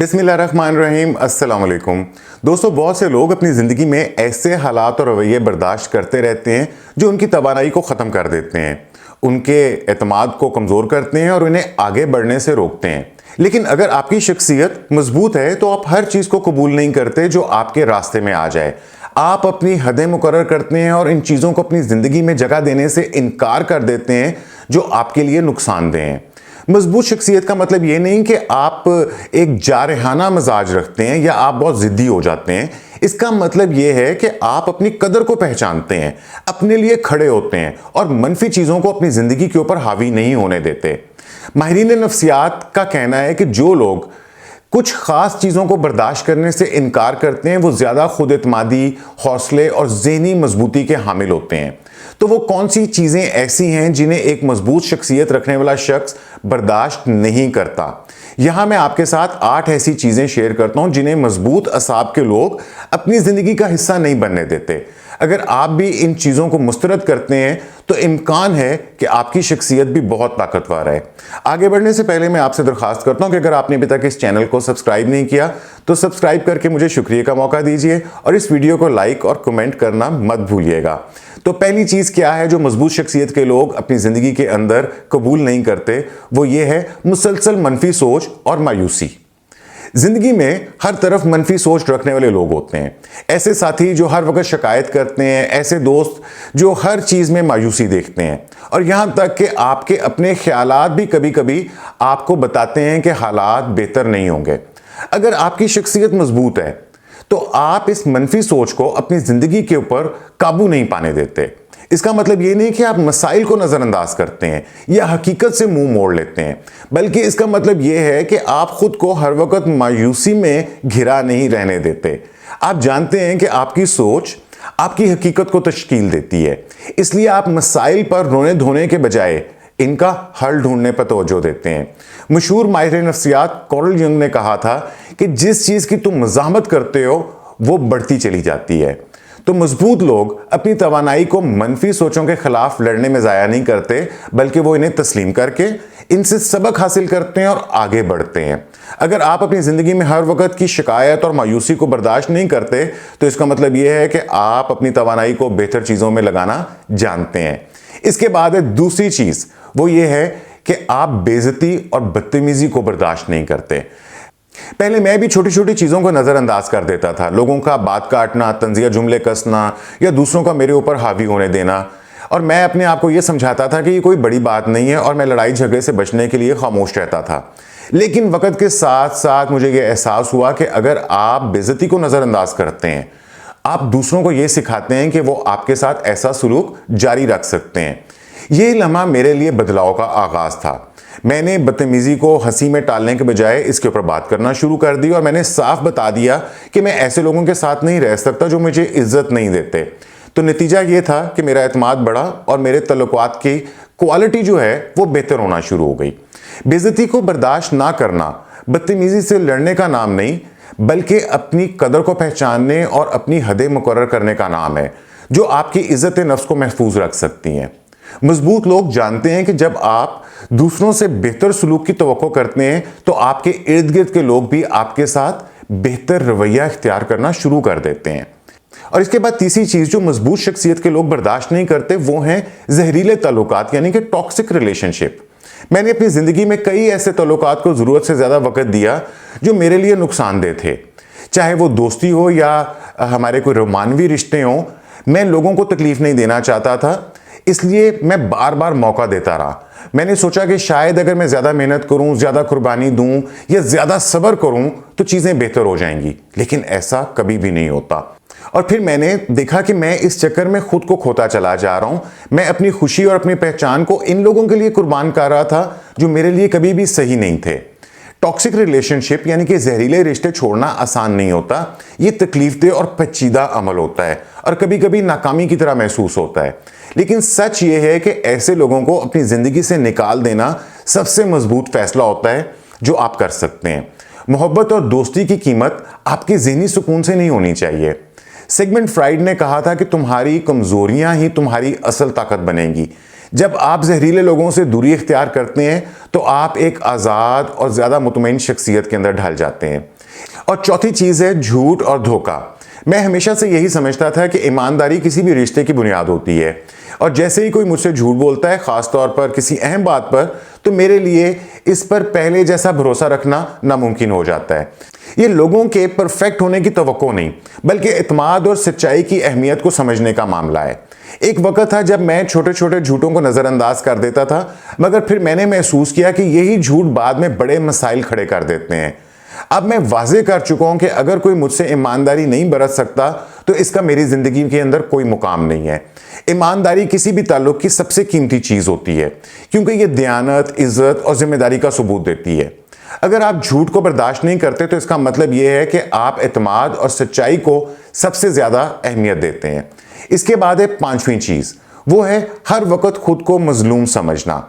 बिस्मिल्लाहिर्रहमानिर्रहीम, अस्सलाम वालेकुम। दोस्तों, बहुत से लोग अपनी ज़िंदगी में ऐसे हालात और रवैये बर्दाश्त करते रहते हैं जो उनकी तवानाई को ख़त्म कर देते हैं, उनके एतमाद को कमज़ोर करते हैं और उन्हें आगे बढ़ने से रोकते हैं। लेकिन अगर आपकी शख्सियत मजबूत है तो आप हर चीज़ को कबूल नहीं करते जो आपके रास्ते में आ जाए। आप अपनी हदें मुकर्रर करते हैं और इन चीज़ों को अपनी ज़िंदगी में जगह देने से इनकार कर देते हैं जो आपके लिए नुकसानदेह हैं। मजबूत शख्सियत का मतलब ये नहीं कि आप एक जारहाना मिजाज रखते हैं या आप बहुत ज़िद्दी हो जाते हैं। इसका मतलब ये है कि आप अपनी कदर को पहचानते हैं, अपने लिए खड़े होते हैं और मनफी चीज़ों को अपनी ज़िंदगी के ऊपर हावी नहीं होने देते। माहिरीन नफ्सियात का कहना है कि जो लोग कुछ ख़ास चीज़ों को बर्दाश्त करने से इनकार करते हैं वो ज़्यादा खुद एतमादी, हौसले और ज़हनी मजबूती के हामिल होते हैं। तो वो कौन सी चीज़ें ऐसी हैं जिन्हें एक मजबूत शख्सियत रखने वाला शख्स बर्दाश्त नहीं करता? यहाँ मैं आपके साथ 8 ऐसी चीज़ें शेयर करता हूँ जिन्हें मजबूत असाब के लोग अपनी ज़िंदगी का हिस्सा नहीं बनने देते। अगर आप भी इन चीज़ों को मुस्तरद करते हैं तो इम्कान है कि आपकी शख्सियत भी बहुत ताकतवर है। आगे बढ़ने से पहले मैं आपसे दरख्वास्त करता हूं कि अगर आपने अभी तक इस चैनल को सब्सक्राइब नहीं किया तो सब्सक्राइब करके मुझे शुक्रिया का मौका दीजिए और इस वीडियो को लाइक और कमेंट करना मत भूलिएगा। तो पहली चीज़ क्या है जो मजबूत शख्सियत के लोग अपनी ज़िंदगी के अंदर कबूल नहीं करते, वो ये है मुसलसल मनफी सोच और मायूसी। जिंदगी में हर तरफ मनफी सोच रखने वाले लोग होते हैं। ऐसे साथी जो हर वक्त शिकायत करते हैं, ऐसे दोस्त जो हर चीज़ में मायूसी देखते हैं और यहाँ तक कि आपके अपने ख्यालात भी कभी कभी आपको बताते हैं कि हालात बेहतर नहीं होंगे। अगर आपकी शख्सियत मजबूत है तो आप इस मनफी सोच को अपनी ज़िंदगी के ऊपर काबू नहीं पाने देते। इसका मतलब ये नहीं कि आप मसाइल को नज़रअंदाज करते हैं या हकीकत से मुंह मोड़ लेते हैं, बल्कि इसका मतलब ये है कि आप खुद को हर वक्त मायूसी में घिरा नहीं रहने देते। आप जानते हैं कि आपकी सोच आपकी हकीकत को तश्कील देती है, इसलिए आप मसाइल पर रोने धोने के बजाय इनका हल ढूंढने पर तवज्जो देते हैं। मशहूर माहिर नफ्सियात कार्ल जंग ने कहा था कि जिस चीज़ की तुम मज़ाहमत करते हो वो बढ़ती चली जाती है। तो मजबूत लोग अपनी तवानाई को मनफी सोचों के खिलाफ लड़ने में ज़ाया नहीं करते, बल्कि वो इन्हें तस्लीम करके इनसे सबक हासिल करते हैं और आगे बढ़ते हैं। अगर आप अपनी ज़िंदगी में हर वक्त की शिकायत और मायूसी को बर्दाश्त नहीं करते तो इसका मतलब ये है कि आप अपनी तवानाई को बेहतर चीज़ों में लगाना जानते हैं। इसके बाद है दूसरी चीज़, वो ये है कि आप बेइज्जती और बदतमीज़ी को बर्दाश्त नहीं करते। पहले मैं भी छोटी छोटी चीज़ों को नज़रअंदाज कर देता था, लोगों का बात काटना, तंज़िया जुमले कसना या दूसरों का मेरे ऊपर हावी होने देना, और मैं अपने आप को यह समझाता था कि ये कोई बड़ी बात नहीं है और मैं लड़ाई झगड़े से बचने के लिए खामोश रहता था। लेकिन वक्त के साथ साथ मुझे ये एहसास हुआ कि अगर आप बेइज्जती को नज़रअंदाज करते हैं, आप दूसरों को ये सिखाते हैं कि वो आपके साथ ऐसा सलूक जारी रख सकते हैं। ये लम्हा मेरे लिए बदलाव का आगाज़ था। मैंने बदतमीज़ी को हंसी में टालने के बजाय इसके ऊपर बात करना शुरू कर दी और मैंने साफ बता दिया कि मैं ऐसे लोगों के साथ नहीं रह सकता जो मुझे इज्जत नहीं देते। तो नतीजा ये था कि मेरा एतमाद बढ़ा और मेरे तल्लुकात की क्वालिटी जो है वो बेहतर होना शुरू हो गई। बेइज्जती को बर्दाश्त ना करना बदतमीज़ी से लड़ने का नाम नहीं, बल्कि अपनी कदर को पहचानने और अपनी हदें मुकर्रर करने का नाम है, जो आपकी इज्जत नफ्स को महफूज रख सकती हैं। मजबूत लोग जानते हैं कि जब आप दूसरों से बेहतर सलूक की तवक्को करते हैं तो आपके इर्द गिर्द के लोग भी आपके साथ बेहतर रवैया इख्तियार करना शुरू कर देते हैं। और इसके बाद तीसरी चीज़ जो मजबूत शख्सियत के लोग बर्दाश्त नहीं करते वो हैं जहरीले ताल्लुकात, यानी कि टॉक्सिक रिलेशनशिप। मैंने अपनी ज़िंदगी में कई ऐसे ताल्लुकात को ज़रूरत से ज़्यादा वक्त दिया जो मेरे लिए नुकसानदेह थे, चाहे वो दोस्ती हो या हमारे कोई रोमानवी रिश्ते हों। मैं लोगों को तकलीफ़ नहीं देना चाहता था, इसलिए मैं बार बार मौका देता रहा। मैंने सोचा कि शायद अगर मैं ज़्यादा मेहनत करूं, ज़्यादा कुर्बानी दूं या ज़्यादा सब्र करूं तो चीज़ें बेहतर हो जाएंगी, लेकिन ऐसा कभी भी नहीं होता। और फिर मैंने देखा कि मैं इस चक्कर में खुद को खोता चला जा रहा हूं। मैं अपनी खुशी और अपनी पहचान को इन लोगों के लिए कुर्बान कर रहा था जो मेरे लिए कभी भी सही नहीं थे। टॉक्सिक रिलेशनशिप यानी कि जहरीले रिश्ते छोड़ना आसान नहीं होता। ये तकलीफदेह और पेचीदा अमल होता है और कभी कभी नाकामी की तरह महसूस होता है, लेकिन सच ये है कि ऐसे लोगों को अपनी ज़िंदगी से निकाल देना सबसे मजबूत फैसला होता है जो आप कर सकते हैं। मोहब्बत और दोस्ती की कीमत आपके ज़हनी सुकून से नहीं होनी चाहिए। सिगमंड फ्राइड ने कहा था कि तुम्हारी कमज़ोरियां ही तुम्हारी असल ताकत बनेंगी। जब आप जहरीले लोगों से दूरी इख्तियार करते हैं तो आप एक आज़ाद और ज़्यादा मुतमईन शख्सियत के अंदर ढल जाते हैं। और चौथी चीज़ है झूठ और धोखा। मैं हमेशा से यही समझता था कि ईमानदारी किसी भी रिश्ते की बुनियाद होती है, और जैसे ही कोई मुझसे झूठ बोलता है, ख़ास तौर पर किसी अहम बात पर, तो मेरे लिए इस पर पहले जैसा भरोसा रखना नामुमकिन हो जाता है। ये लोगों के परफेक्ट होने की तवक्को नहीं, बल्कि इत्मीनान और सच्चाई की अहमियत को समझने का मामला है। एक वक्त था जब मैं छोटे छोटे झूठों को नज़रअंदाज कर देता था, मगर फिर मैंने महसूस किया कि यही झूठ बाद में बड़े मसाइल खड़े कर देते हैं। अब मैं वाजे कर चुका हूं कि अगर कोई मुझसे ईमानदारी नहीं बरत सकता तो इसका मेरी जिंदगी के अंदर कोई मुकाम नहीं है। ईमानदारी किसी भी ताल्लुक की सबसे कीमती चीज होती है, क्योंकि यह दयानत, इज्जत और जिम्मेदारी का सबूत देती है। अगर आप झूठ को बर्दाश्त नहीं करते तो इसका मतलब यह है कि आप एतमाद और सच्चाई को सबसे ज्यादा अहमियत देते हैं। इसके बाद है पांचवी चीज, वो है हर वक्त खुद को मजलूम समझना।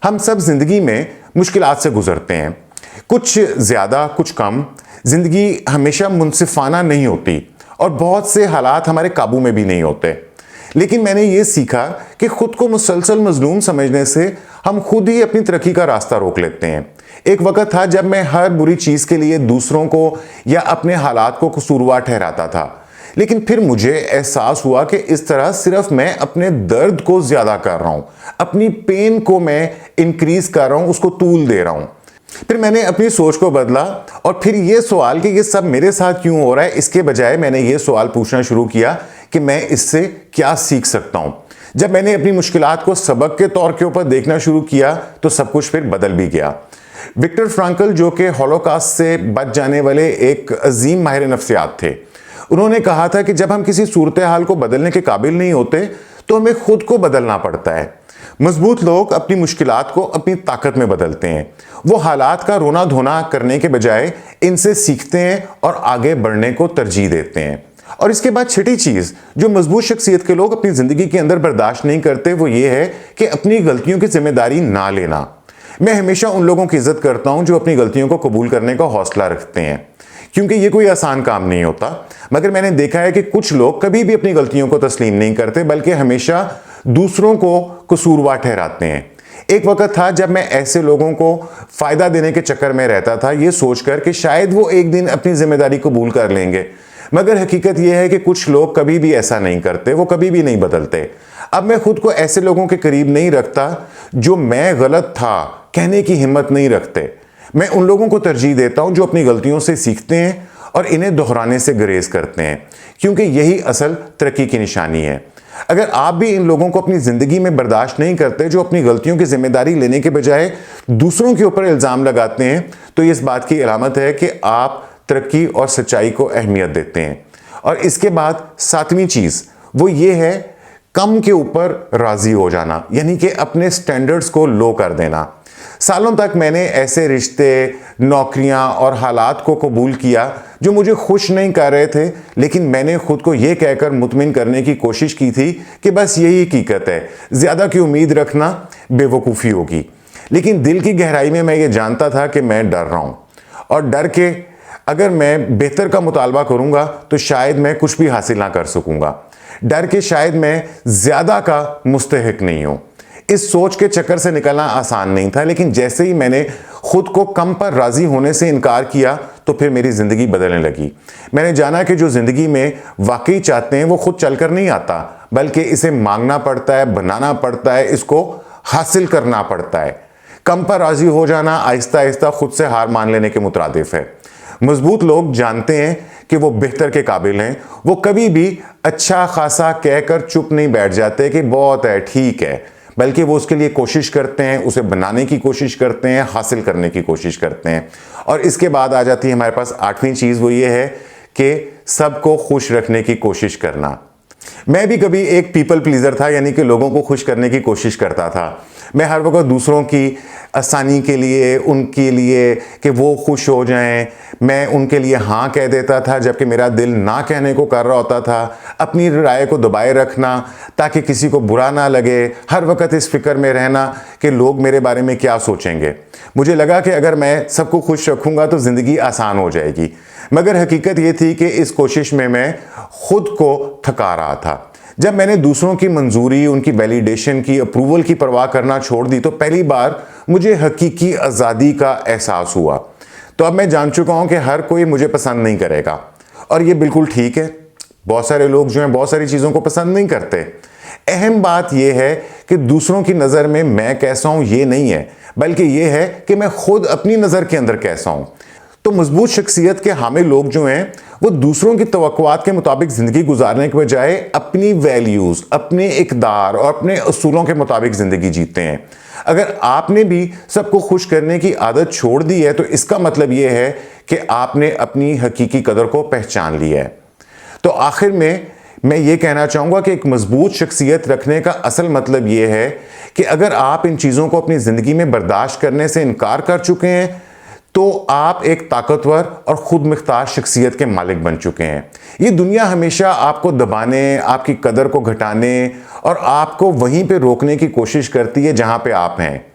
हम सब जिंदगी में मुश्किलात से गुजरते हैं, कुछ ज्यादा कुछ कम। जिंदगी हमेशा मुनसिफाना नहीं होती और बहुत से हालात हमारे काबू में भी नहीं होते। लेकिन मैंने ये सीखा कि खुद को मुसलसल मजलूम समझने से हम खुद ही अपनी तरक्की का रास्ता रोक लेते हैं। एक वक्त था जब मैं हर बुरी चीज के लिए दूसरों को या अपने हालात को कसूरवार ठहराता था, लेकिन फिर मुझे एहसास हुआ कि इस तरह सिर्फ मैं अपने दर्द को ज्यादा कर रहा हूं, अपनी पेन को मैं इंक्रीज कर रहा हूं, उसको तूल दे रहा हूं। फिर मैंने अपनी सोच को बदला और फिर ये सवाल कि ये सब मेरे साथ क्यों हो रहा है, इसके बजाय मैंने ये सवाल पूछना शुरू किया कि मैं इससे क्या सीख सकता हूं। जब मैंने अपनी मुश्किलात को सबक के तौर के ऊपर देखना शुरू किया तो सब कुछ फिर बदल भी गया। विक्टर फ्रैंकल, जो कि हॉलोकॉस्ट से बच जाने वाले एक अजीम माहिर नफ्सियात थे, उन्होंने कहा था कि जब हम किसी सूरत हाल को बदलने के काबिल नहीं होते तो हमें खुद को बदलना पड़ता है। मजबूत लोग अपनी मुश्किलात को अपनी ताकत में बदलते हैं। वो हालात का रोना धोना करने के बजाय इनसे सीखते हैं और आगे बढ़ने को तरजीह देते हैं। और इसके बाद छठी चीज जो मजबूत शख्सियत के लोग अपनी जिंदगी के अंदर बर्दाश्त नहीं करते, वो ये है कि अपनी गलतियों की जिम्मेदारी ना लेना। मैं हमेशा उन लोगों की इज्जत करता हूं जो अपनी गलतियों को कबूल करने का हौसला रखते हैं, क्योंकि ये कोई आसान काम नहीं होता। मगर मैंने देखा है कि कुछ लोग कभी भी अपनी गलतियों को तस्लीम नहीं करते, बल्कि हमेशा दूसरों को कसूरवार ठहराते हैं। एक वक्त था जब मैं ऐसे लोगों को फायदा देने के चक्कर में रहता था, ये सोचकर कि शायद वो एक दिन अपनी जिम्मेदारी कबूल कर लेंगे। मगर हकीकत यह है कि कुछ लोग कभी भी ऐसा नहीं करते, वो कभी भी नहीं बदलते। अब मैं खुद को ऐसे लोगों के करीब नहीं रखता जो मैं गलत था कहने की हिम्मत नहीं रखते। मैं उन लोगों को तरजीह देता हूं जो अपनी गलतियों से सीखते हैं और इन्हें दोहराने से गुरेज करते हैं, क्योंकि यही असल तरक्की की निशानी है। अगर आप भी इन लोगों को अपनी जिंदगी में बर्दाश्त नहीं करते जो अपनी गलतियों की जिम्मेदारी लेने के बजाय दूसरों के ऊपर इल्जाम लगाते हैं, तो इस बात की अलामत है कि आप तरक्की और सच्चाई को अहमियत देते हैं। और इसके बाद सातवीं चीज वो ये है कम के ऊपर राजी हो जाना, यानी कि अपने स्टैंडर्ड्स को लो कर देना। सालों तक मैंने ऐसे रिश्ते, नौकरियां और हालात को कबूल किया जो मुझे खुश नहीं कर रहे थे, लेकिन मैंने खुद को यह कहकर मुतमिन करने की कोशिश की थी कि बस यही हकीकत है, ज्यादा की उम्मीद रखना बेवकूफ़ी होगी। लेकिन दिल की गहराई में मैं ये जानता था कि मैं डर रहा हूं, और डर के अगर मैं बेहतर का मुतालबा करूंगा तो शायद मैं कुछ भी हासिल ना कर सकूंगा। डर के शायद मैं ज्यादा का मुस्तहिक नहीं हूं। इस सोच के चक्कर से निकलना आसान नहीं था, लेकिन जैसे ही मैंने खुद को कम पर राजी होने से इनकार किया तो फिर मेरी जिंदगी बदलने लगी। मैंने जाना कि जो जिंदगी में वाकई चाहते हैं वो खुद चलकर नहीं आता, बल्कि इसे मांगना पड़ता है, बनाना पड़ता है, इसको हासिल करना पड़ता है। कम पर राजी हो जाना आहिस्ता आहिस्ता खुद से हार मान लेने के मुतरादिफ है। मजबूत लोग जानते हैं कि वो बेहतर के काबिल हैं। वो कभी भी अच्छा खासा कहकर चुप नहीं बैठ जाते कि बहुत है, ठीक है, बल्कि वो उसके लिए कोशिश करते हैं, उसे बनाने की कोशिश करते हैं, हासिल करने की कोशिश करते हैं। और इसके बाद आ जाती है हमारे पास आठवीं चीज़, वो ये है कि सबको खुश रखने की कोशिश करना। मैं भी कभी एक पीपल प्लीजर था, यानी कि लोगों को खुश करने की कोशिश करता था। मैं हर वक्त दूसरों की आसानी के लिए, उनके लिए कि वो खुश हो जाएं, मैं उनके लिए हाँ कह देता था जबकि मेरा दिल ना कहने को कर रहा होता था। अपनी राय को दबाए रखना ताकि किसी को बुरा ना लगे, हर वक्त इस फिक्र में रहना कि लोग मेरे बारे में क्या सोचेंगे। मुझे लगा कि अगर मैं सबको खुश रखूँगा तो ज़िंदगी आसान हो जाएगी, मगर हकीकत ये थी कि इस कोशिश में मैं खुद को थका रहा था। जब मैंने दूसरों की मंजूरी, उनकी वैलिडेशन की, अप्रूवल की परवाह करना छोड़ दी तो पहली बार मुझे हकीकी आज़ादी का एहसास हुआ। तो अब मैं जान चुका हूं कि हर कोई मुझे पसंद नहीं करेगा, और ये बिल्कुल ठीक है। बहुत सारे लोग जो हैं बहुत सारी चीज़ों को पसंद नहीं करते। अहम बात यह है कि दूसरों की नज़र में मैं कैसा हूं ये नहीं है, बल्कि यह है कि मैं खुद अपनी नज़र के अंदर कैसा हूं। तो मजबूत शख्सियत के हामिल लोग जो हैं वो दूसरों की तवक्कुआत के मुताबिक ज़िंदगी गुजारने के बजाय अपनी वैल्यूज़, अपने इक़दार और अपने असूलों के मुताबिक ज़िंदगी जीते हैं। अगर आपने भी सबको खुश करने की आदत छोड़ दी है तो इसका मतलब यह है कि आपने अपनी हकीकी कदर को पहचान लिया है। तो आखिर में मैं ये कहना चाहूँगा कि एक मजबूत शख्सियत रखने का असल मतलब ये है कि अगर आप इन चीज़ों को अपनी ज़िंदगी में बर्दाश्त करने से इनकार कर चुके हैं तो आप एक ताकतवर और खुद मुख्तार शख्सियत के मालिक बन चुके हैं। ये दुनिया हमेशा आपको दबाने, आपकी कदर को घटाने और आपको वहीं पे रोकने की कोशिश करती है जहाँ पे आप हैं।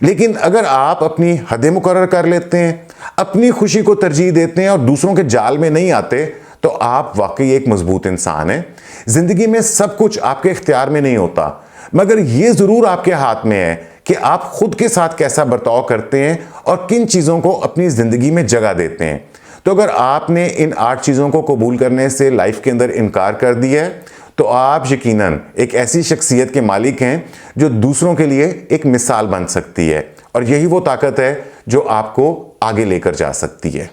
लेकिन अगर आप अपनी हदें मुकर्रर कर लेते हैं, अपनी खुशी को तरजीह देते हैं और दूसरों के जाल में नहीं आते, तो आप वाकई एक मजबूत इंसान हैं। जिंदगी में सब कुछ आपके इख्तियार में नहीं होता, मगर ये ज़रूर आपके हाथ में है कि आप खुद के साथ कैसा बर्ताव करते हैं और किन चीज़ों को अपनी ज़िंदगी में जगह देते हैं। तो अगर आपने इन 8 चीज़ों को कबूल करने से लाइफ के अंदर इनकार कर दिया है तो आप यकीनन एक ऐसी शख्सियत के मालिक हैं जो दूसरों के लिए एक मिसाल बन सकती है, और यही वो ताकत है जो आपको आगे लेकर जा सकती है।